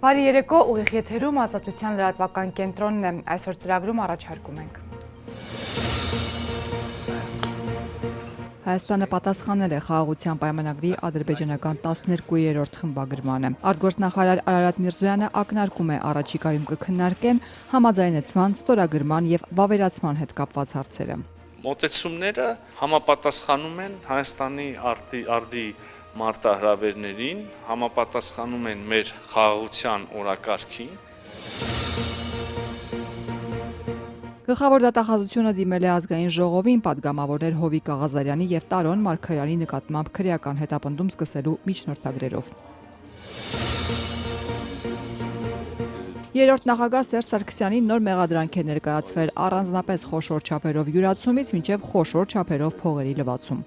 Բարի երեկո, ուղիղ եթերում Ազատության լրատվական կենտրոնն է, այսօր ծրագրում առաջարկում ենք։ Հայաստանը պատասխանել է խաղաղության պայմանագրի ադրբեջանական 12-րդ խմբագրմանը։ Արտգործնախարար Արարատ Միրզոյանը ակնարկում է առաջիկայում կքննարկեն համաձայնեցման, ստորագրման եւ վավերացման հետ կապված հարցերը։ Մոտեցումները համապատասխանում են Հայաստանի արդի մարտահրավերներին, համապատասխանում են մեր խաղաղության օրակարգին։ Գլխավոր դատախազությունը դիմել է ազգային ժողովին պատգամավորներ Հովիկ Աղազարյանի եւ Տարոն Մարգարյանի նկատմամբ քրեական հետապնդում սկսելու միջնորդագրերով։ Երրորդ նախագահ Սերժ Սարգսյանին նոր մեղադրանք է ներկայացվել առանձնապես խոշոր չափերով յուրացումից մինչև խոշոր չափերով փողերի լվացում։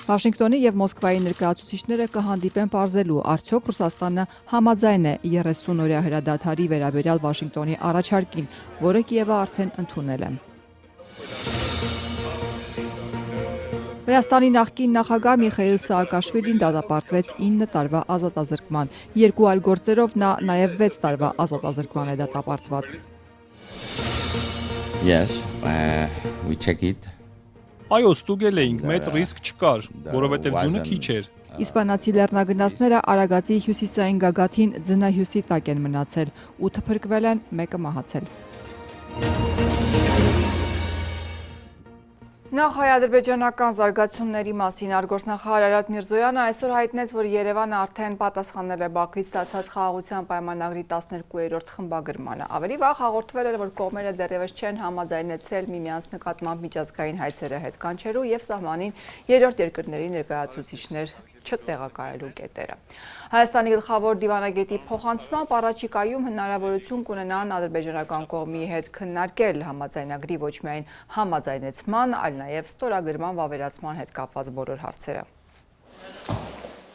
Վաշինգտոնի եւ Մոսկվայի ներկայացուցիչները կհանդիպեն պարզելու, արդյոք Ռուսաստանը համաձայն է 30-օրյա հրադադարի վերաբերյալ Վաշինգտոնի առաջարկին, որը Կիևը արդեն ընդունել է։ Վրաստանի նախկին նախագահ Միխայիլ Սաակաշվիլին դատապարտվեց 9 տարվա ազատազրկման, երկու այլ գործերով նա նաև 6 տարվա ազատազրկման է դատապարտված։ Yes, we check it. Այո, ստուգել էինք, մեծ ռիսկ չկար, որովհետև ձյունը քիչ էր։ Իսպանացի լեռնագնացները Արագածի հյուսիսային գագաթին ձնահյուսի տակ են մնացել, 8 փրկվել են, 1-ը մահացել։ Նախ հայ-ադրբեջանական զարգացումների մասին արտգործնախարար Արարատ Միրզոյանը այսօր հայտնեց, որ Երևանը արդեն պատասխանել է Բաքվից ստացած խաղաղության պայմանագրի 12-րդ խմբագրմանը։ Ավելի վաղ հաղորդվել էր, որ կողմերը դեռևս չեն համաձայնեցել միմյանց նկատմամբ միջազգային հայցերը հետ կանչելու եւ սահմանին երրորդ երկրների ներկայացուցիչներ չտեղակայելու կետերը։ Հայաստանի գլխավոր դիվանագետի փոխանցմամբ առաջիկայում հնարավորություն կունենան ադրբեջանական կողմի հետ քննարկել համաձայնագրի ոչ միայն համաձայնեցման, այլ նաև ստորագրման վավերացման հետ կապված բոլոր հարցերը։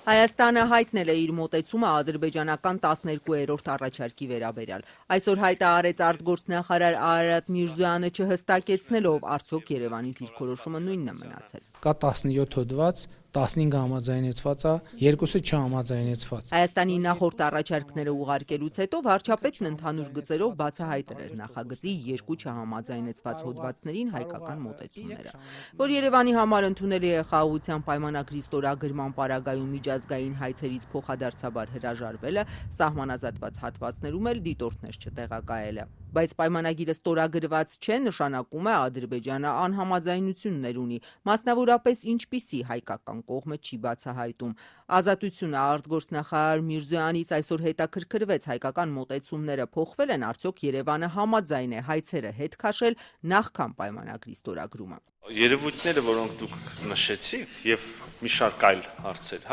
Հայաստանը հայտնել է իր մոտեցումը ադրբեջանական 12-րդ առաջարկի վերաբերյալ։ Այսօր հայտը արեց արտգործնախարար Արարատ Միրզոյանը չհստակեցնելով, արդյոք Երևանի դիրքորոշումը նույնն է մնացել։ Կա 17 հոդված, 15 համաձայնեցված է, 2-ը չհամաձայնեցված։ Հայաստանի նախորդ առաջարկները ուղարկելուց հետո վարչապետն ընդհանուր գծերով բացահայտել էր նախագծի 2 չհամաձայնեցված հոդվածներին հայկական մոտեցումները, որ Երևանի համար ընդունելի է խաղաղության պայմանագրի ստորագրման պարագայում միջազգային հայցերից փոխադարձաբար հրաժարվելը, սահմանազատված հատվածներում էլ դիտորդներ չտեղակայելը։ Բայց պայմանագիրը ստորագրված չէ, նշանակում է Ադրբեջանը անհամաձայնություններ ունի, մասնավորապես ինչպիսի հայկական կողմը չի բացահայտում։ Ազատությունը արտգործնախարար Միրզոյանից այսօր հետաքրքրվեց հայկական մոտեցումները փոխվել են, արդյոք Երևանը համաձայն է հայցերը հետ քաշել նախքան պայմանագրի ստորագրումը։ Երևույթները, որոնք դուք նշեցիք եւ մի շարք այլ հարցեր,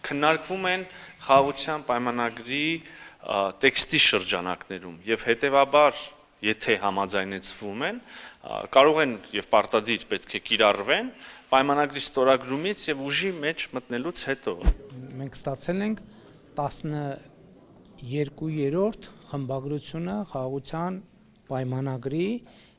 քննարկվում են խաղաղության պայմանագրի տեքստի շրջանակներում եւ հետեւաբար եթե համաձայնեցվում են կարող են եւ պարտադիր պետք է կիրառվեն պայմանագրի ստորագրումից եւ ուժի մեջ մտնելուց հետո։ Մենք ստացել ենք 12-րդ խմբագրությունը խաղաղության պայմանագրի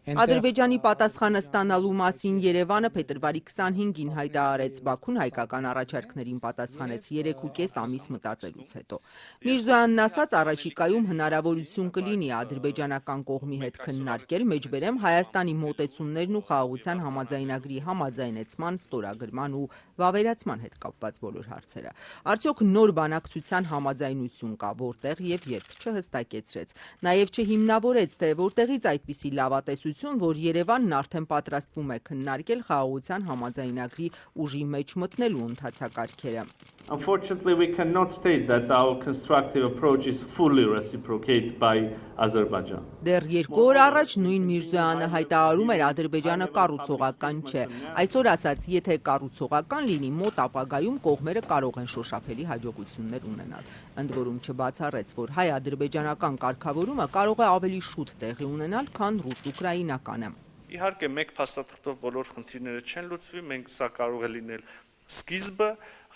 Ադրբեջանի պատասխանը ստանալու մասին Երևանը փետրվարի 25-ին հայտարարեց, Բաքուն հայկական առաջարկներին պատասխանեց 3.5 ամիս մտածելուց հետո։ Միրզոյանն ասաց, առաջիկայում հնարավորություն կլինի ադրբեջանական կողմի հետ քննարկել, մեջբերեմ Հայաստանի մոտեցումներն ու խաղաղության համաձայնագրի համաձայնեցման, ստորագրման ու վավերացման հետ կապված բոլոր հարցերը։ Արդյոք նոր բանակցության համաձայնություն կա, որտեղ եւ երբ չհստակեցրեց։ Նաեւ չհիմնավորեց, թե որտեղից այդպիսի լավատեսություն, որ Երևանն արդեն պատրաստվում է քննարկել խաղաղության համաձայնագրի ուժի մեջ մտնելու ընթացակարգերը։ Unfortunately, we cannot state that our constructive approach is fully reciprocated by Azerbaijan. Դեռ 2 օր առաջ նույն Միրզոյանը հայտարարում էր Ադրբեջանը կառուցողական չէ։ Այսօր ասաց, եթե կառուցողական լինի, մոտ ապագայում կողմերը կարող են շոշափելի հաջողություններ ունենալ։ Ընդ որում չբացառեց, որ հայ-ադրբեջանական կարգավորումը կարող է ավելի շուտ տեղի ունենալ, քան ռուս-ուկրաինականը։ Իհարկե, մեկ փաստաթղթով բոլոր խնդիրները չեն լուծվի, մենք սա կարող է լինել սկիզբը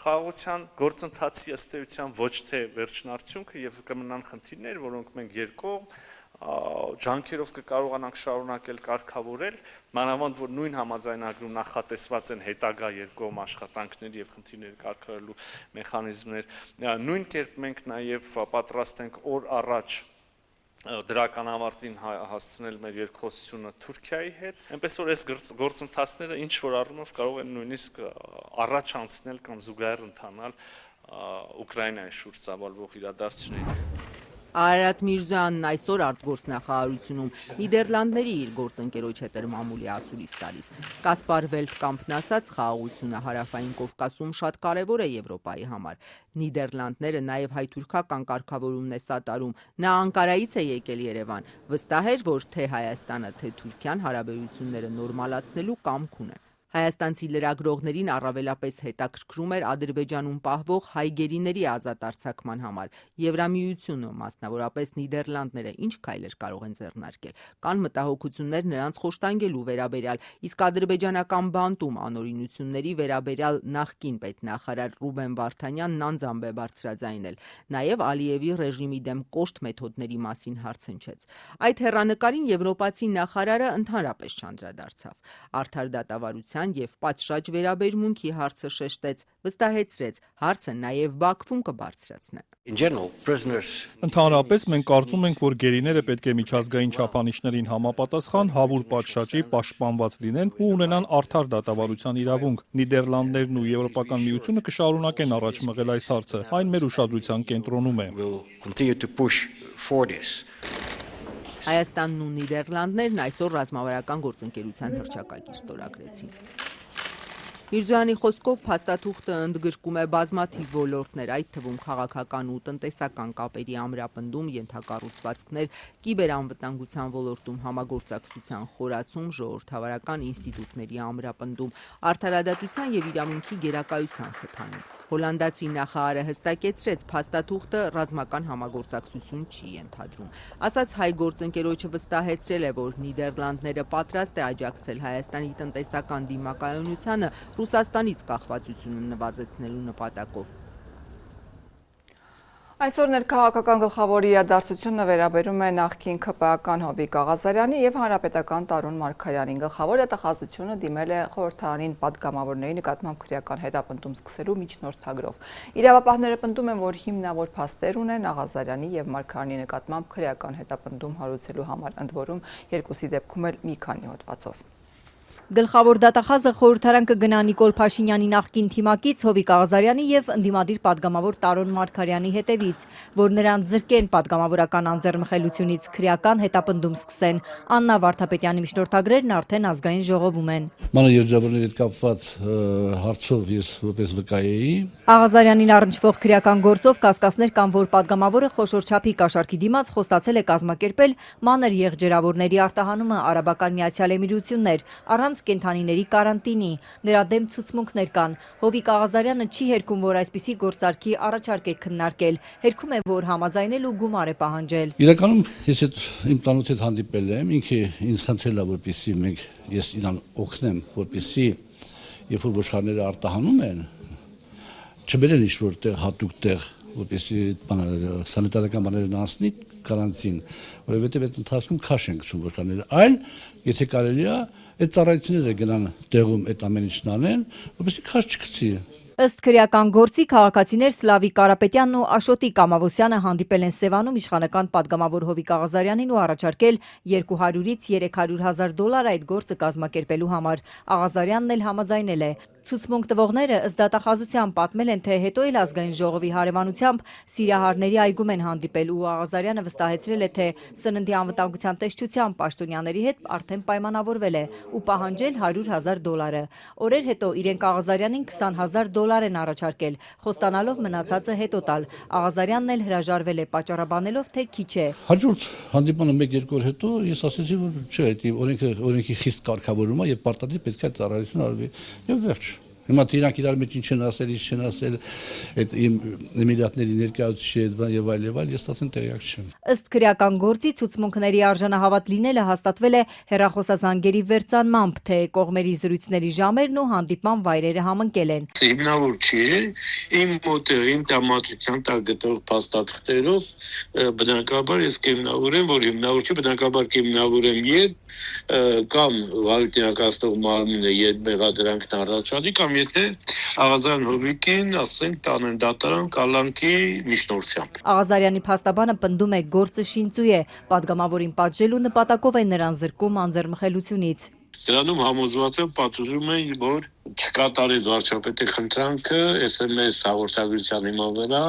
խաղաղության գործընթացի ըստ էության ոչ թե վերջնարդյունքը եւ կմնան խնդիրներ, որոնք մենք երկկողմ ջանքերով կկարողանանք շարունակել կարգավորել, մանավանդ որ նույն համաձայնագրում նախատեսված են հետագա երկկողմ աշխատանքներ եւ խնդիրներ կարգավորելու մեխանիզմներ, նույն կերպ մենք նաեւ պատրաստ ենք օր առաջ դրական ավարտին հասցնել մեր երկխոսությունը Թուրքիայի հետ, այնպես որ այս գործընթացները ինչ որ առումով կարող են նույնիսկ առաջ անցնել կամ զուգահեռ ընթանալ Ուկրաինայի շուրջ ծավալվող իրադարձություններին։ Արարատ Միրզոյանն այսօր արտգործնախարարությունում Նիդերլանդների իր գործընկերոջ հետ էր մամուլի ասուլիս տալիս։ Կասպար Վելտկամփն ասաց, խաղաղությունը Հարավային Կովկասում շատ կարևոր է Եվրոպայի համար։ Նիդերլանդները նաև հայ-թուրքական կարգավորումն է սատարում։ Նա Անկարայից է եկել Երևան։ Վստահ էր, որ թե Հայաստանը, թե Թուրքիան հարաբերությունները նորմալացնելու կամք ունեն։ Հայաստանցի լրագրողներին առավելապես հետաքրքրում էր Ադրբեջանում պահվող հայ գերիների ազատ արձակման համար։ Եվրամիությունը, մասնավորապես Նիդերլանդները, ինչ քայլեր կարող են ձեռնարկել։ Կան մտահոգություններ նրանց խոշտանգելու վերաբերյալ, իսկ ադրբեջանական բանտում անօրինությունների վերաբերյալ նախկին պետնախարար Ռուբեն Վարդանյանն անձամբ է բարձրաձայնել։ Նաև Ալիևի ռեժիմի դեմ կոշտ մեթոդների մասին հարցնչեց։ Այդ հեռանկարին եվրոպացի նախարարը ընդհանրապես չանդրադարձավ։ Արդար դատավարության եւ պատշաճ վերաբերմունքի հարցը շեշտեց, վստահեցրեց, հարցը նաեւ Բաքվում կբարձրացնեն։ Ընդհանրապես մենք կարծում ենք, որ գերիները պետք է միջազգային չափանիշներին համապատասխան հավուր պատշաճի պաշտպանված լինեն ու ունենան արդար դատավարության իրավունք։ Նիդերլանդներն ու Եվրոպական միությունը կշարունակեն առաջ մղել այս հարցը։ Այն մեր ուշադրության կենտրոնում է։ Հայաստանն ու Նիդերլանդներն այսօր ռազմավարական գործընկերության հռչակագիր ստորագրեցին։ Միրզոյանի խոսքով փաստաթուղթը ընդգրկում է բազմաթիվ ոլորտներ, այդ թվում քաղաքական ու տնտեսական կապերի ամրապնդում, ենթակառուցվածքներ, կիբերանվտանգության ոլորտում համագործակցության խորացում, ժողովրդավարական ինստիտուտների ամրապնդում, արդարադատության եւ իրավունքի գերակայության խթանում։ Հոլանդացի նախարարը հստակեցրեց, փաստաթուղթը ռազմական համագործակցություն չի ենթադրում։ Ասաց հայ գործընկերոջը վստահեցրել է, որ Նիդերլանդները պատրաստ է աջակցել Հայաստանի տնտեսական դիմակայունությանը Ռուսաստանից կախվածությունը նվազեցնելու նպատակով։ Այսօր ներքաղաքական գլխավոր իրադարձությունը վերաբերում է նախկին ՔՊԱ-ական Հովիկ Աղազարյանի եւ հանրապետական Տարոն Մարգարյանին։ Գլխավոր դատախազությունը դիմել է խորհրդարանին պատգամավորների նկատմամբ քրեական հետապնդում սկսելու միջնորդագրով։ Իրավապահները պնդում են, որ հիմնավոր փաստեր ունեն Աղազարյանի եւ Մարգարյանի նկատմամբ քրեական հետապնդում հարուցելու համար, ընդ որում երկուսի դեպքում էլ մի քանի հոդվածով։ Գլխավոր դատախազը խորհրդարան կգնա Նիկոլ Փաշինյանի նախկին թիմակից Հովիկ Աղազարյանի եւ ընդդիմադիր պատգամավոր Տարոն Մարգարյանի հետևից, որ նրանց զրկեն պատգամավորական անձեռնմխելությունից քրեական հետապնդում սկսեն։ Աննա Վարդապետյանի միջնորդագրերն արդեն ազգային ժողովում են։ Մանրէջրաբերների հետ կապված հարցով ես որպես վկայեի։ Աղազարյանին առնչվող քրեական գործով կասկածներ կան, որ պատգամավորը խոշոր չափի կաշառքի դիմաց խոստացել է կազմակերպել մանր եղջերավորների արտահանումը Արաբական Միացյալ Էմիրություններ առանց կենդանիների կարանտինի։ Նրա դեմ ցուցմունքներ կան։ Հովիկ Աղազարյանը չի հերքում, որ այսպիսի գործարքի առաջարկ է քննարկել։ Հերքում է, որ համաձայնել ու գումար է պահանջել։ Իրականում ես այդ իմ տանոց հետ հանդիպել եմ, ինքը ինձ խնդրել է, որպեսզի ես իրան օգնեմ, որպեսզի երբ որ ոչխարները արտահանում են, չբերեն ինչ-որ տեղ հատուկ տեղ, որպեսզի սանիտարական բաներն անցնի կարանտին, որովհետև այդ ընթացքում քաշ են գցում ոչխարները, այլ եթե կարելի է այդ ծառայությունները գնան տեղում այդ ամեն ինչն անեն, որպեսզի քաշ չգցի։ Ըստ քրեական գործի քաղաքացիներ Սլավիկ Կարապետյանն ու Աշոտիկ Ամավոսյանը հանդիպել են Սևանում իշխանական պատգամավոր Հովիկ Աղազարյանին ու առաջարկել $200-ից $300,000 այդ գործը կազմակերպելու համար։ Աղազարյանն էլ համաձայնել է։ Ցուցմունք տվողները ըստ դատախազության պատմել են, թե հետո էլ ազգային ժողովի հարևանությամբ Սիրահարների այգում են հանդիպել ու Աղազարյանը վստահեցրել է, թե սննդի անվտանգության տեսչության պաշտոնյաների հետ արդեն պայմանավորվել է ու պահանջել $100,000։ Օրեր հետո իրենք Աղազարյանին $20,000 են առաջարկել, խոստանալով մնացածը հետո տալ։ Աղազարյանն էլ հրաժարվել է, պատճառաբանելով, թե քիչ է։ Հաջորդ հանդիպանը 1-2 օր հետո ես ասեցի, որ չէ, օրենքի խիստ կարգավորում է եւ պարտադիր պետք է ծառայություն արվի եւ վերջ։ Հիմա իրանք իրար մեջ ինչ են ասել, ինչ չեն ասել, այդ իմ Էմիրատների ներկայացուցիչի հետ բան եւ այլ, ես ստացեն տեղյակ չեմ։ Ըստ քրեական գործի ցուցմունքների արժանահավատ լինելը հաստատվել է հեռախոսազանգերի վերծանմամբ, թե կողմերի զրույցների ժամերն ու հանդիպման վայրերը համընկել են։ Հիմնավոր չի, իմ մոտ իմ տրամադրության տակ գտնող փաստաթղթերով բնականաբար ես կհիմնավորեմ, որ հիմնավոր չի, բնականաբար կհիմնավորեմ եւ կամ վարույթնակացնող մարմինը երբ մեղադրանքն առաջադրի կամ եթե Աղազարյան Հովիկին, ասենք, տանեն դատարան կալանքի միջնորդությամբ։ Աղազարյանի փաստաբանը պնդում է գործը շինծու է, падգամավորին պատժելու նպատակով է նրան զրկում անձեռմխելությունից։ Դրանում համոզված եմ, պատժում են, որ չկատարեց վարչապետի խնդրանքը SMS հաղորդագրության հիման վրա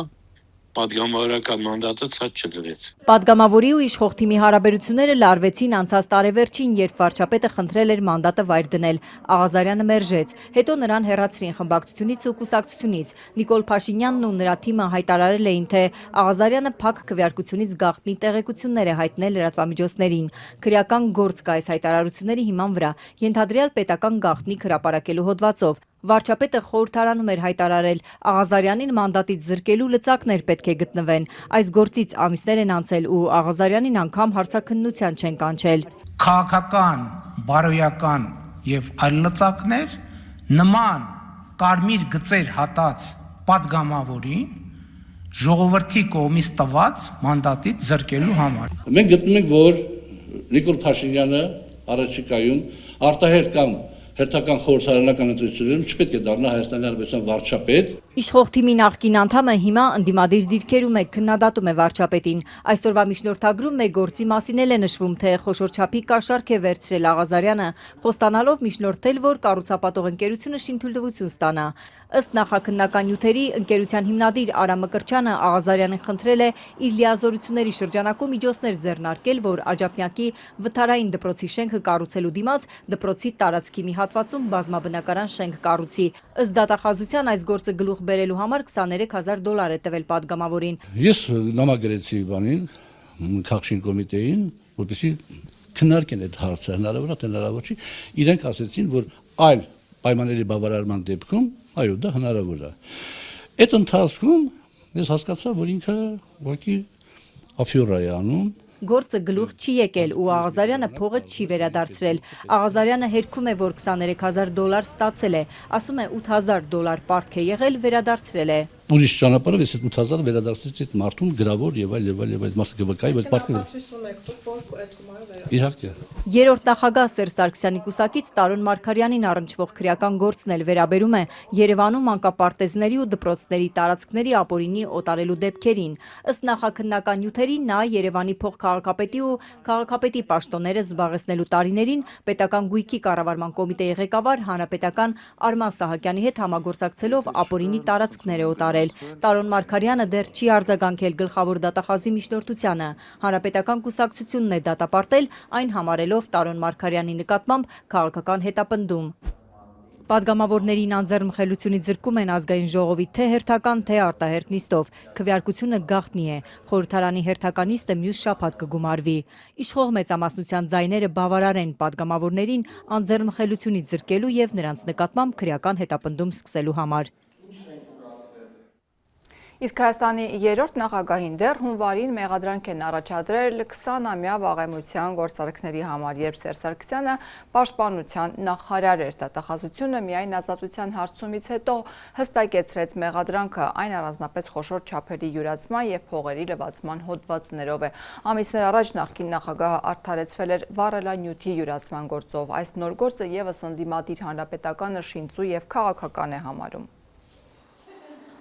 падգամավորական մանդատը ցած չդրեց։ Падգամավորի ու իշխող թիմի հարաբերությունները լարվեցին անցած տարեվերջին, երբ վարչապետը խնդրել էր մանդատը վայր դնել։ Աղազարյանը մերժեց, հետո նրան հեռացրին խմբակցությունից ու կուսակցությունից։ Նիկոլ Փաշինյանն ու նրա թիմը հայտարարել էին, թե Աղազարյանը փակ քվեարկությունից գաղտնի տեղեկություններ է հայտնել լրատվամիջոցներին։ Քրեական գործ կա այս հայտարարությունների հիման վրա, ենթադրյալ պետական գաղտնիք հրապարակելու հոդվածով։ Վարչապետը խորհրդարանում էր հայտարարել, Աղազարյանին մանդատից զրկելու լծակներ պետք է գտնվեն։ Այս գործից ամիսներ են անցել ու Աղազարյանին անգամ հարցաքննության չեն կանչել։ Քաղաքական, բարոյական եւ այլ լծակներ նման կարմիր գծեր հատած падգամավորին ժողովրդի կողմից տված մանդատից զրկելու համար։ Մենք գտնում ենք, որ Նիկոլ Փաշինյանը առաջիկայում արտահերթ կամ հերթական խորհրդարանական ընտրություններում չպետք է դառնա Հայաստանի Հանրապետության վարչապետ։ Իշխող թիմի նախկին անդամը հիմա ընդդիմադիր դիրքերում է, քննադատում է վարչապետին։ Այսօրվա միջնորդագրում մեկ գործի մասին էլ է նշվում, թե խոշոր չափի կաշառք է վերցրել Աղազարյանը, խոստանալով միջնորդել, որ կառուցապատող ընկերությունը շինթույլտվություն ստանա։ Ըստ նախաքննական նյութերի, ընկերության հիմնադիր Արամ Մկրտչյանը Աղազարյանին խնդրել է իր լիազորությունների շրջանակում միջոցներ ձեռնարկել, որ Աջափնյակի վթարային դպրոցի շենքը կառուցելու դիմաց դպրոցի տարածքի մի հատվածում բազմաբնակարան շենք կառուցի։ Ըստ դատախազության այս գործը գլուխ բերելու համար $23,000 է տվել падգամավորին։ Ես նամակերեցի բանին, քաղաքային կոմիտեին, որպեսզի քննարկեն այդ հարցը, հնարավոր է, թե հնարավոր չի։ Իրենք ասեցին, որ այլ պայմանների բավարարման դեպքում, այո, դա հնարավոր է։ Այդ ընթացքում ես հասկացա, որ ինքը ուղղակի աֆյորա է անում։ Գործը գլուխ չի եկել ու Աղազարյանը փողը չի վերադարձրել։ Աղազարյանը հերքում է, որ $23,000 ստացել է, ասում է $8,000 պարտք է եղել, վերադարձրել է։ Ուրիշ ճանապարհով ես 8,000 վերադարձրեցի այդ մարդուն գրավոր եւ այլ մարդը կվկայի, որ պարտքը։ Իհարկե։ Երրորդ նախագահ Սերժ Սարգսյանի կուսակից Տարոն Մարգարյանին առնչվող քրեական գործն էլ վերաբերում է Երևանում մանկապարտեզների ու դպրոցների տարածքների ապօրինի օտարելու դեպքերին։ Ըստ նախաքննական նյութերի նա Երևանի փոխքաղաքապետի ու քաղաքապետի պաշտոնները զբաղեցնելու տարիներին պետական գույքի կառավարման կոմիտեի ղեկավար հանրապետական Արման Սահակյանի հետ համագործակցելով ապօրինի տարածքներ է օտարել։ Տարոն Մարգարյանը դեռ չի արձագանքել գլխավոր դատախազի միջնորդությանը։ Հանրապետական կուսակցությունն է դատապարտել, այն համարելով Տարոն Մարգարյանի նկատմամբ քաղաքական հետապնդում։ Падգամավորներին անձեռնմխելությունից զրկում են ազգային ժողովի թե հերթական, թե արտահերթ նիստով։ Քվեարկությունը գաղտնի է։ Խորհրդարանի հերթական նիստը մյուս շաբաթ կգումարվի։ Իշխող մեծամասնության ձայները բավարար են падգամավորներին անձեռնմխելությունից զրկելու եւ նրանց նկատմամբ քրեական հետապնդում սկսելու համար։ Իսկ Հայաստանի երրորդ նախագահին դեռ հունվարին մեղադրանք են առաջադրել 20-ամյա վաղեմության գործարքների համար, երբ Սերժ Սարգսյանը պաշտպանության նախարար էր։ Դատախազությունը միայն ազատության հարցումից հետո հստակեցրեց մեղադրանքը, այն առանձնապես խոշոր չափերի յուրացման եւ փողերի լվացման հոդվածներով է։ Ամիսներ առաջ նախկին նախագահը արդարեցվել էր վառելանյութի յուրացման գործով։ Այս նոր գործը եւս ընդդիմադիր հանրապետականը շինծու եւ քաղաքական է համարում։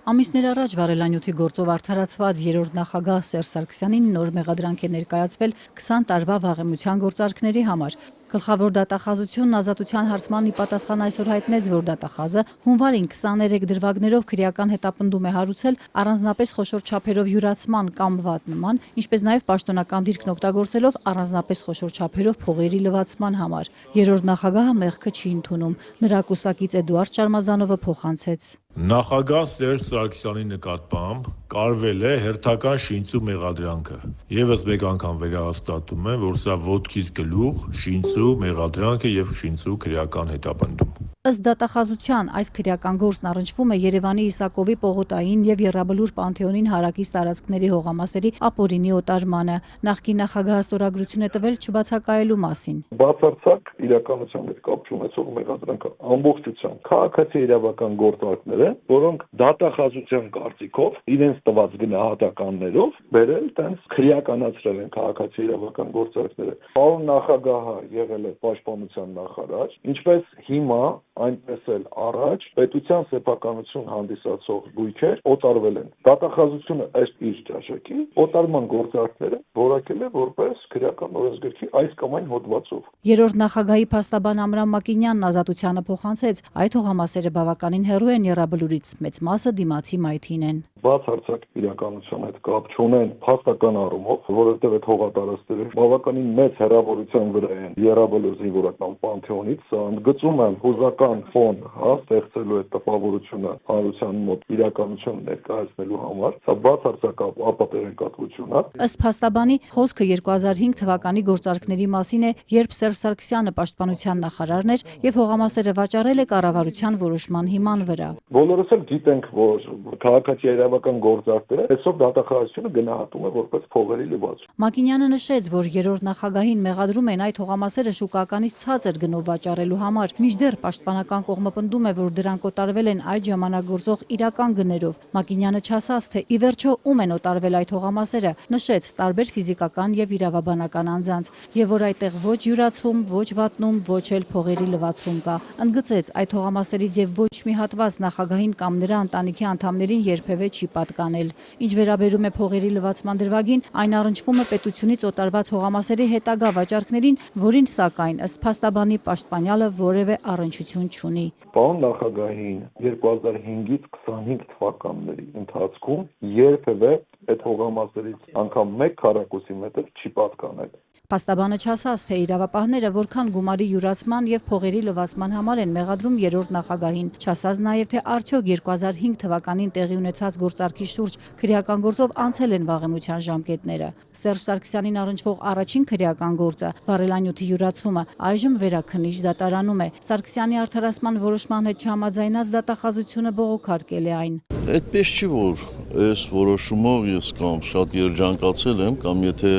Ամիսներ առաջ վառելանյութի գործով արդարացված երրորդ նախագահ Սերժ Սարգսյանին նոր մեղադրանք է ներկայացվել 20 տարվա վաղեմության գործարքների համար։ Գլխավոր դատախազությունն ազատության հարցման ի պատասխան այսօր հայտնեց, որ դատախազը հունվարին 23 դրվագներով քրեական հետապնդում է հարուցել առանձնապես խոշոր չափերով յուրացման կամ վատ նման, ինչպես նաև պաշտոնական դիրքն օգտագործելով առանձնապես խոշոր չափերով փողերի լվացման համար։ Երրորդ նախագահը մեղքը չի ընդունում։ Նրա կուսակից Էդուարդ Շարմազանովը փոխանցեց. Նախագահ Սերժ Սարգսյանի նկատմամբ կարվել է հերթական շինծու մեղադրանքը։ Եվս մեկ անգամ վերահաստատում եմ, որ սա ոտքից գլուխ, շինծու մեղադրանք է եւ շինծու քրեական հետապնդում։ Ըստ դատախազության այս քրեական գործն առնչվում է Երևանի Իսակովի պողոտային եւ Եռաբլուր Պանթեոնին հարակից տարածքների հողամասերի ապօրինի օտարմանը։ Նախկին նախագահը ստորագրություն է տվել չբացակայելու մասին։ Բացարձակ իրականության հետ կապ չունեցող մեղադրանքը ամբողջությամբ քաղաքացի իրավական գործարքներ են, որոնք դատախազության կարծիքով իրենց տված գնահատականներով բերել տենց քրեականացրել են քաղաքացի իրավական գործարքները։ Պարոն նախագահը եղել է պաշտպանության նախարար, ինչպես հիմա այնպես էլ առաջ պետության սեփականություն հանդիսացող գույքեր օտարվել են։ Դատախազությունը ըստ իր ճաշակի օտարման գործարքները որակել է որպես քրեական օրենսգրքի այս կամ այն հոդվածով։ Երրորդ նախագահի փաստաբան Ամրամ Մակինյանն Ազատությանը փոխանցեց, այդ հողամասերը բավականին հեռու են Եռաբլուրից, մեծ մասը դիմացի մայթին են։ Բացարձակ իրականության հետ կապ չունեն փաստական առումով, որովհետև այդ հողատարածքները բավականին մեծ հեռավորության վրա են Եռաբլուր զինվորական պանթեոնից, սա ընդգծում են հուզական ֆոն, ստեղծելու այդ տպավորությունը հանրության մոտ իրականություն ներկայացնելու համար, սա բացարձակ ապատերեկատվություն է։ Ըստ փաստաբանի, խոսքը 2005 թվականի գործարքների մասին է, երբ Սերժ Սարգսյանը պաշտպանության նախարարն էր եւ հողամասերը վաճառել է կառավարության որոշման հիման վրա։ Բոլորս էլ գիտենք, որ քաղաքացի իրավական գործարքները այսօր դատախազությունը գնահատում է որպես փողերի լվացում։ Մակինյանը նշեց, որ երրորդ նախագահին մեղադրում են այդ հողամասերը շուկականից ցածր գնով վաճառելու համար, մինչդեռ պաշտպանական կողմը պնդում է, որ դրանք օտարվել են այդ ժամանակ գործող իրական գներով։ Մակինյանը չասաց, թե ի վերջո ում են օտարվել այդ հողամասերը, նշեց տարբեր ֆիզիկական եւ իրավաբանական անձանց, եւ որ այդտեղ ոչ յուրացում, ոչ վատնում, ոչ էլ փողերի լվացում կա։ Ընդգծեց, այդ հողամասերից եւ ոչ մի հատված նախագահին կամ նրա ընտանիքի անդամներին երբևէ չի պատկանել։ Ինչ վերաբերում է փողերի լվացման դրվագին, այն առնչվում է պետությունից օտարված հողամասերի հետագա վաճառքներին, որին սակայն ըստ փաստաբանի պաշտպանյալը որևէ առնչություն չունի։ Պարոն նախագահին 2005-ից 25 թվականների ընթացքում երբևէ այդ հողամասերից անգամ 1 քառակուսի մետր չի պատկանել։ Փաստաբանը չասաց, թե իրավապահները որքան գումարի յուրացման եւ փողերի լվացման համար են մեղադրում երրորդ նախագահին։ Չասաց նաեւ, թե արդյոք 2005 թվականին տեղի ունեցած գործարքի շուրջ քրեական գործով անցել են վաղեմության ժամկետները։ Սերժ Սարգսյանին առնչվող առաջին քրեական գործը վառելանյութի յուրացումը այժմ վերաքննիչ դատարանում է։ Սարգսյանի արդարացման որոշման հետ չհամաձայնած դատախազությունը բողոքարկել է այն։ Այդպես չի, որ այս որոշումով ես կամ շատ երջանկացել եմ, կամ եթե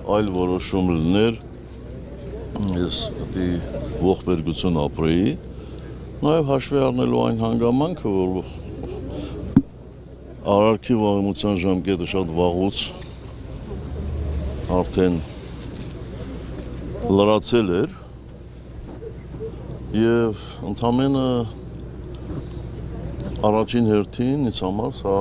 այլ որոշում լիներ, ես դի ողբերգություն ապրեի, նաև հաշվի առնելու այն հանգամանքը, որ արարքի վաղեմության ժամկետը շատ վաղուց արդեն լրացել էր և ընդամենը առաջին հերթին ինձ համար սա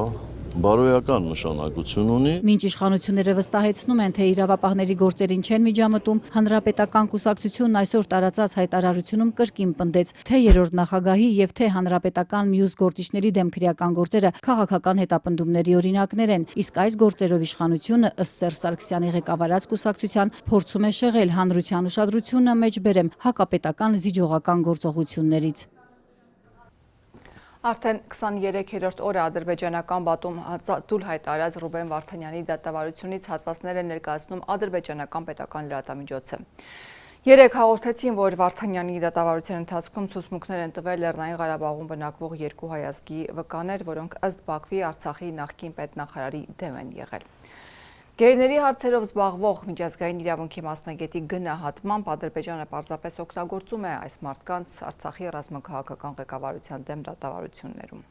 բարոյական նշանակություն ունի։ Մինչ իշխանությունները վստահեցնում են, թե իրավապահների գործերին չեն միջամտում, Հանրապետական կուսակցությունն այսօր տարածած հայտարարությունում կրկին պնդեց, թե երրորդ նախագահի եւ թե հանրապետական մյուս գործիչների դեմ քրեական գործերը քաղաքական հետապնդումների օրինակներ են, իսկ այս գործերով իշխանությունը ըստ Սերժ Սարգսյանի ղեկավարած կուսակցության փորձում է շեղել հանրության ուշադրությունը մեջբերեմ հակապետական զիջողական գործողություններից։ Արդեն 23-րդ օրը ադրբեջանական բատում դուլ հայտարարած Ռուբեն Վարդանյանի դատավարությունից հատվածներ է ներկայացնում ադրբեջանական պետական լրատվամիջոցը։ Երեկ հաղորդեցին, որ Վարդանյանի դատավարության ընթացքում ցուցմունքներ են տվել Լեռնային Ղարաբաղում բնակվող երկու հայ ազգի վկաներ, որոնք ըստ Բաքվի Արցախի նախկին պետնախարարի դեմ են եղել։ Գերիների հարցերով զբաղվող միջազգային իրավունքի մասնագետի գնահատմամբ Ադրբեջանը պարզապես օգտագործում է այս մարդկանց Արցախի ռազմաքաղաքական ղեկավարության դեմ դատավարություններում։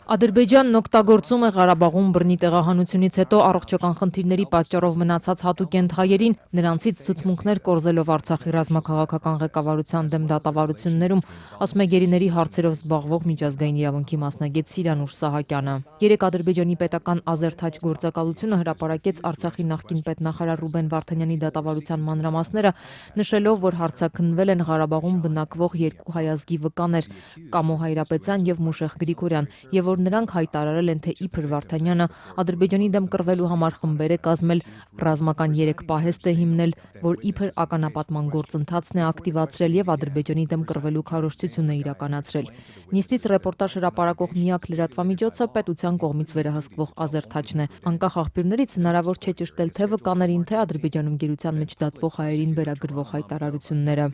Ադրբեջանն օգտագործում է Ղարաբաղում բռնի տեղահանությունից հետո առողջական խնդիրների պատճառով մնացած հատուկենտ հայերին, նրանցից ցուցմունքներ կորզելով Արցախի ռազմաքաղաքական ղեկավարության դեմ դատավարություններում, ասում է գերիների հարցերով զբաղվող միջազգային իրավունքի մասնագետ Սիրանուշ Սահակյանը։ Երեկ Ադրբեջանի պետական Ազերթաչ գործակալությունը հրապարակեց Արցախի նախկին պետնախարար Ռուբեն Վարդանյանի դատավարության մանրամասները, նշելով, որ հարձակնվել են Ղարաբաղում բնակվող երկու հայ ազգի վկաներ՝ Կամո Հայրապետյան եւ Մուշեղ Գրիգորյան, եւ որ նրանք հայտարարել են, թե իբր Վարդանյանը Ադրբեջանի դեմ կռվելու համար խմբեր է կազմել, ռազմական 3 պահեստ է հիմնել, որ իբր ականապատման գործընթացն է ակտիվացրել եւ Ադրբեջանի դեմ կռվելու քարոզչություն է իրականացրել։ Նիստից ռեպորտաժ հրապարակող միակ լրատվամիջոցը պետության կողմից վերահսկվող Ազերթաչն է։ Անկախ աղբյուրներից հնարավոր չէ ճշտել թե վկաներին, թե Ադրբեջանում գերության մեջ դատվող հայերին վերագրվող հայտարարությունները։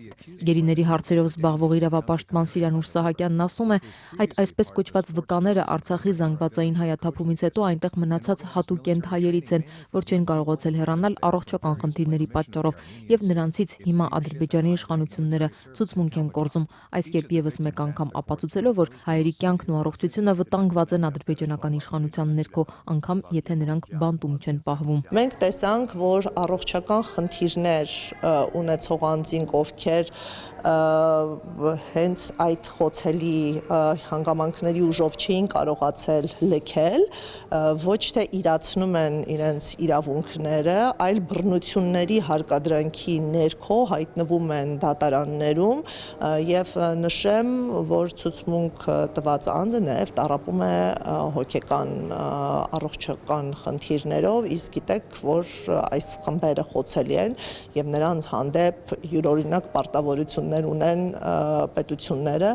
Գերիների հարցերով զբաղվող իրավապաշտպան Սիրանուշ Սահակյանն ասում է, այդ այսպես կոչված վկաները Արցախի զանգվածային հայաթափումից հետո այնտեղ մնացած հատուկենտ հայերից են, որ չեն կարողացել հեռանալ առողջական խնդիրների պատճառով եւ նրանցից հիմա Ադրբեջանի իշխանությունները ցուցմունք են կորզում, այս կերպ եւս մեկ անգամ ապացուցելով, որ հայերի կյանքն ու առողջությունը վտանգված են ադրբեջանական իշխանության ներքո, անգամ եթե նրանք բանտում չեն պահվում։ Մենք տեսանք, որ առողջական խնդիրներ ունեցող անձինք, ովքեր հենց այդ խոցելի հանգամանքների ուժով չէին կարողացել լքել, ոչ թե իրացնում են իրենց իրավունքները, այլ բռնությունների հարկադրանքի ներքո հայտնվում են դատարաններում եւ նշեմ, որ ցուցմունք տված անձը նաեւ տառապում է հոգեկան առողջական խնդիրներով, իսկ գիտեք, որ այս խմբերը խոցելի են եւ նրանց հանդեպ յուրօրինակ պարտավորություններ ունեն պետությունները,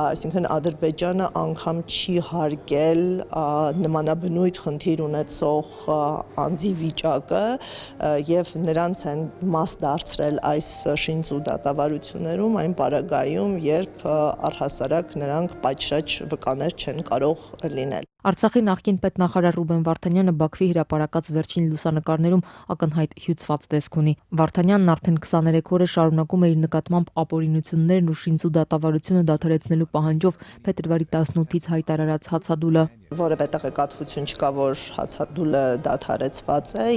այսինքն Ադրբեջանը անգամ չի հարգել նմանաբնույթ խնդիր ունեցող անձի վիճակը եւ նրանց են մաս դարձրել այս շինծու դատավարություններում այն պարագայում, երբ առհասարակ նրանք պատշաճ վկաներ չեն կարող լինել։ Արցախի նախկին պետնախարար Ռուբեն Վարդանյանը Բաքվի հրապարակած վերջին լուսանկարներում ակնհայտ հյուծված տեսք ունի։ Վարդանյանն արդեն 23 օր է շարունակում է իր նկատմամբ ապօրինություններն ու շինծու դատավարությունը դադարեցնելու պահանջով փետրվարի 18-ից հայտարարած հացադուլը։ Որևէ տեղեկատվություն չկա, որ հացադուլը դադարեցված է։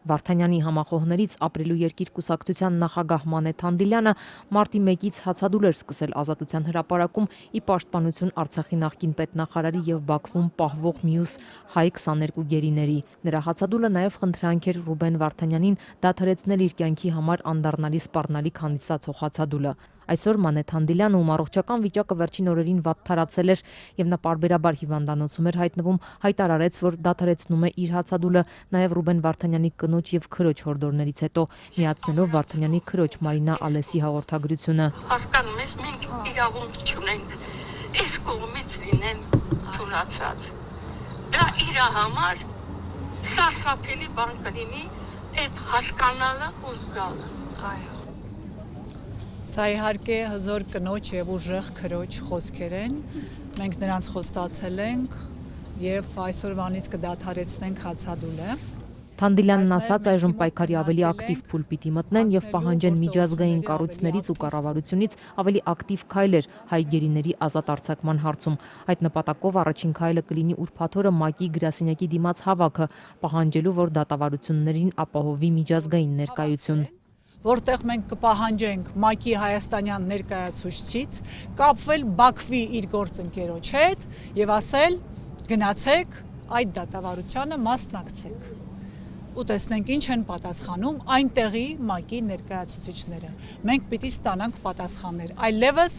Վարդանյանի համախոհներից ապրելու երկիր կուսակցության նախագահ Մանե Թանդիլյանը մարտի 1-ից հացադուլ էր սկսել Ազատության հրապարակում ի պաշտպանություն Արցախի նախկին պետնախարարի եւ Բաքվում պահվող մյուս հայ 22 գերիների։ Նրա հացադուլը նաեւ խնդրանք էր Ռուբեն Վարդանյանին դադարեցնել իր կյանքի համար անդառնալի սպառնալիք հանդիսացող հացադուլը։ Այսօր Մանե Թանդիլյանը, ում առողջական վիճակը վերջին օրերին վատթարացել էր եւ նա պարբերաբար հիվանդանոցում էր հայտնվում, հայտարարեց, որ դադարեցնում է իր հացադուլը նաեւ Ռուբեն Վարդանյանի կնոջ եւ քրոջ հորդորներից հետո, միացնելով Վարդանյանի քրոջ Մարինա Ալեսի հաղորդագրությունը։ Հասկանում ես, մենք իրավունք չունենք այս կողմից լինեն թուլացած։ Դա իր համար սարսափելի բան կլինի այդ հասկանալը ու զգալը։ Այո։ Սա իհարկե հզոր կնոջ եւ ուժեղ քրոջ խոսքեր են։ Մենք նրանց խոստացել ենք եւ այսօրվանից կդադարեցնենք հացադուլը։ Թանդիլյանն ասաց, այժմ պայքարի ավելի ակտիվ փուլ պիտի մտնեն եւ պահանջեն միջազգային կառույցներից ու կառավարությունից ավելի ակտիվ քայլեր հայ գերիների ազատ արձակման հարցում։ Այդ նպատակով առաջին քայլը կլինի ուրբաթ օրը ՄԱԿ-ի գրասենյակի դիմաց հավաքը, պահանջելու, որ դատավարություններին ապահովի միջազգային ներկայություն։ Որտեղ մենք կպահանջենք ՄԱԿ-ի հայաստանյան ներկայացուցչից կապվել Բաքվի իր գործընկերոջ հետ եւ ասել գնացեք այդ դատավարությանը մասնակցեք։ Ու տեսնենք ինչ են պատասխանում այնտեղի ՄԱԿ-ի ներկայացուցիչները։ Մենք պիտի ստանանք պատասխաններ, այլևս